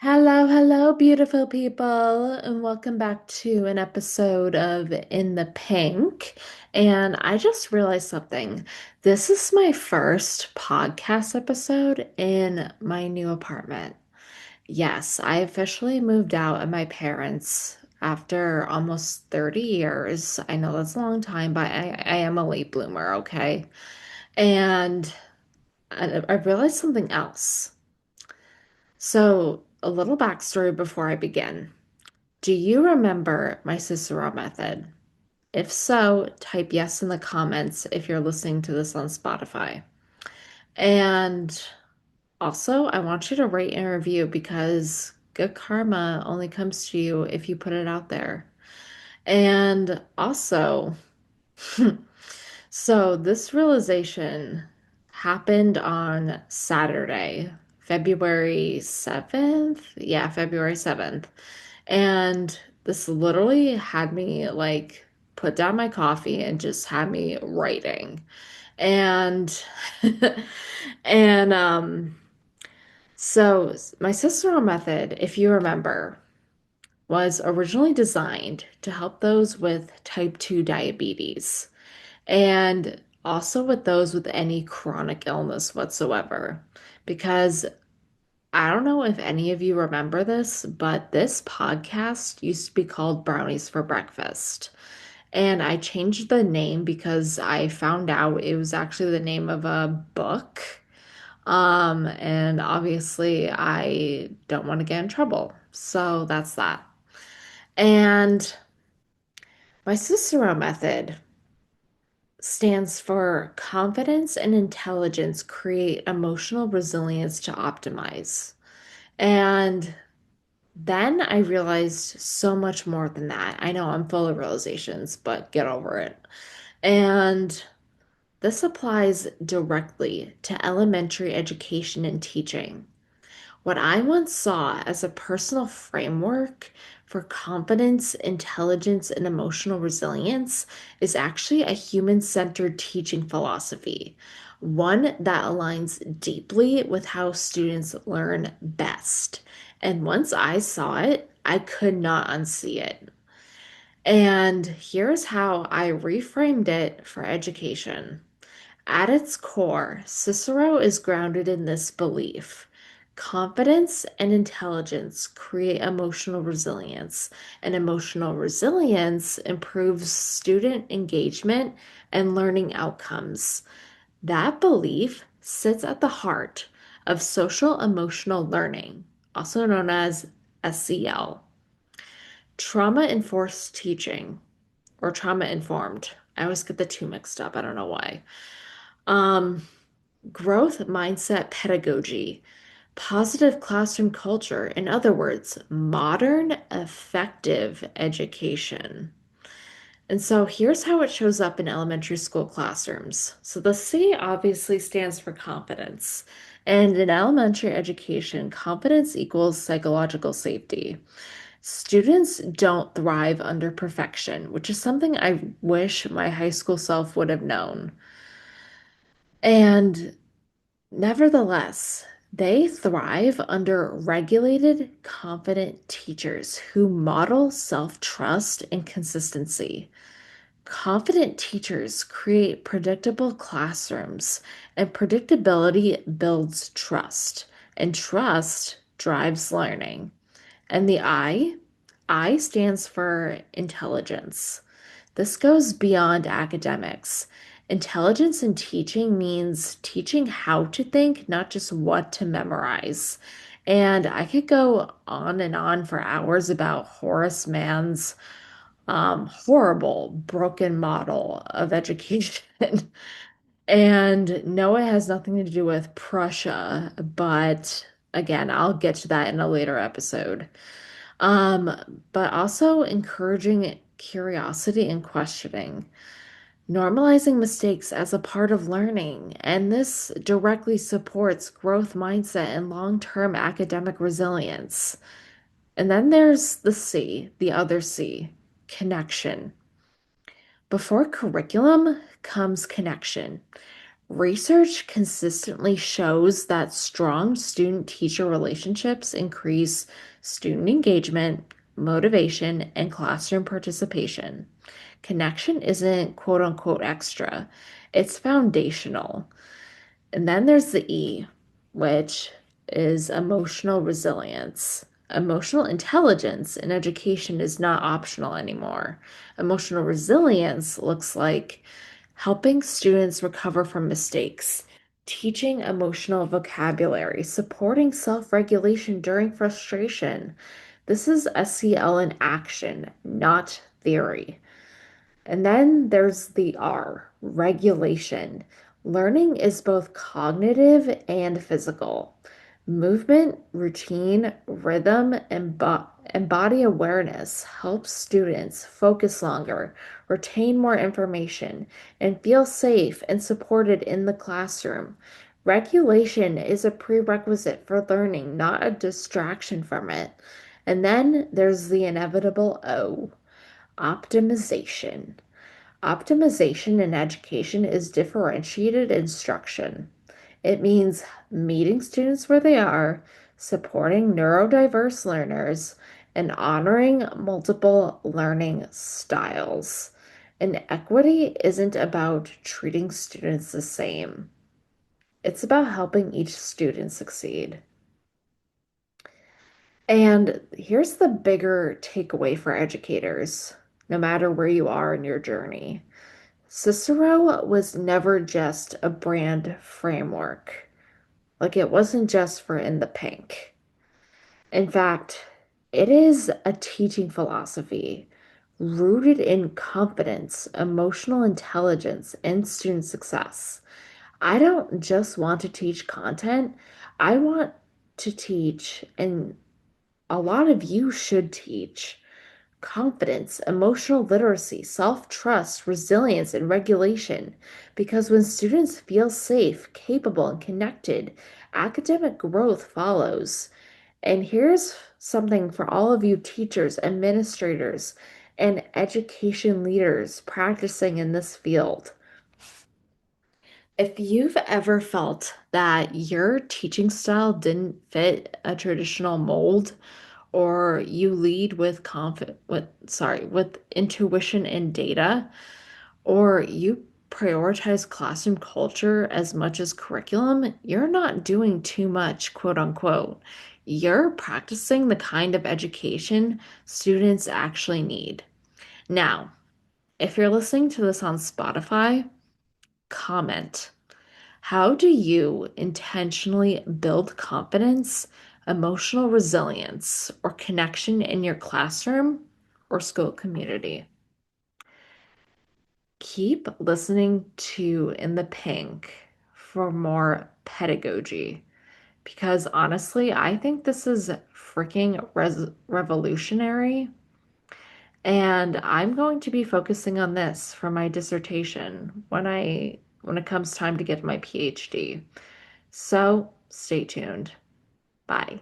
Hello, hello, beautiful people, and welcome back to an episode of In the Pink. And I just realized something. This is my first podcast episode in my new apartment. Yes, I officially moved out of my parents after almost 30 years. I know that's a long time, but I am a late bloomer, okay? And I realized something else. So, a little backstory before I begin. Do you remember my CICERO method? If so, type yes in the comments if you're listening to this on Spotify. And also, I want you to rate and review because good karma only comes to you if you put it out there. And also, so this realization happened on Saturday, February 7th. Yeah, February 7th. And this literally had me like put down my coffee and just had me writing. And and so my CICERO method, if you remember, was originally designed to help those with type 2 diabetes and also with those with any chronic illness whatsoever. Because I don't know if any of you remember this, but this podcast used to be called Brownies for Breakfast. And I changed the name because I found out it was actually the name of a book. And obviously I don't want to get in trouble. So that's that. And my Cicero method stands for confidence and intelligence create emotional resilience to optimize. And then I realized so much more than that. I know I'm full of realizations, but get over it. And this applies directly to elementary education and teaching. What I once saw as a personal framework for confidence, intelligence, and emotional resilience is actually a human-centered teaching philosophy, one that aligns deeply with how students learn best. And once I saw it, I could not unsee it. And here's how I reframed it for education. At its core, Cicero is grounded in this belief. Confidence and intelligence create emotional resilience, and emotional resilience improves student engagement and learning outcomes. That belief sits at the heart of social emotional learning, also known as SEL. Trauma enforced teaching or trauma informed. I always get the two mixed up. I don't know why. Um, Growth mindset pedagogy, positive classroom culture, in other words, modern effective education. And so here's how it shows up in elementary school classrooms. So the C obviously stands for confidence. And in elementary education, confidence equals psychological safety. Students don't thrive under perfection, which is something I wish my high school self would have known. And nevertheless, they thrive under regulated, confident teachers who model self-trust and consistency. Confident teachers create predictable classrooms, and predictability builds trust, and trust drives learning. And the I stands for intelligence. This goes beyond academics. Intelligence in teaching means teaching how to think, not just what to memorize. And I could go on and on for hours about Horace Mann's horrible, broken model of education. And no, it has nothing to do with Prussia, but again, I'll get to that in a later episode. But also encouraging curiosity and questioning, normalizing mistakes as a part of learning, and this directly supports growth mindset and long-term academic resilience. And then there's the C, the other C, connection. Before curriculum comes connection. Research consistently shows that strong student-teacher relationships increase student engagement, motivation, and classroom participation. Connection isn't quote unquote extra, it's foundational. And then there's the E, which is emotional resilience. Emotional intelligence in education is not optional anymore. Emotional resilience looks like helping students recover from mistakes, teaching emotional vocabulary, supporting self-regulation during frustration. This is SEL in action, not theory. And then there's the R, regulation. Learning is both cognitive and physical. Movement, routine, rhythm, and body awareness helps students focus longer, retain more information, and feel safe and supported in the classroom. Regulation is a prerequisite for learning, not a distraction from it. And then there's the inevitable O, optimization. Optimization in education is differentiated instruction. It means meeting students where they are, supporting neurodiverse learners, and honoring multiple learning styles. And equity isn't about treating students the same. It's about helping each student succeed. And here's the bigger takeaway for educators, no matter where you are in your journey. Cicero was never just a brand framework. Like it wasn't just for in the pink. In fact, it is a teaching philosophy rooted in confidence, emotional intelligence, and student success. I don't just want to teach content, I want to teach, and a lot of you should teach confidence, emotional literacy, self-trust, resilience, and regulation. Because when students feel safe, capable, and connected, academic growth follows. And here's something for all of you teachers, administrators, and education leaders practicing in this field. If you've ever felt that your teaching style didn't fit a traditional mold, or you lead with with intuition and data, or you prioritize classroom culture as much as curriculum, you're not doing too much, quote unquote. You're practicing the kind of education students actually need. Now, if you're listening to this on Spotify, comment. How do you intentionally build confidence, emotional resilience, or connection in your classroom or school community? Keep listening to In the Pink for more pedagogy because honestly, I think this is freaking revolutionary. And I'm going to be focusing on this for my dissertation when it comes time to get my PhD. So stay tuned. Bye.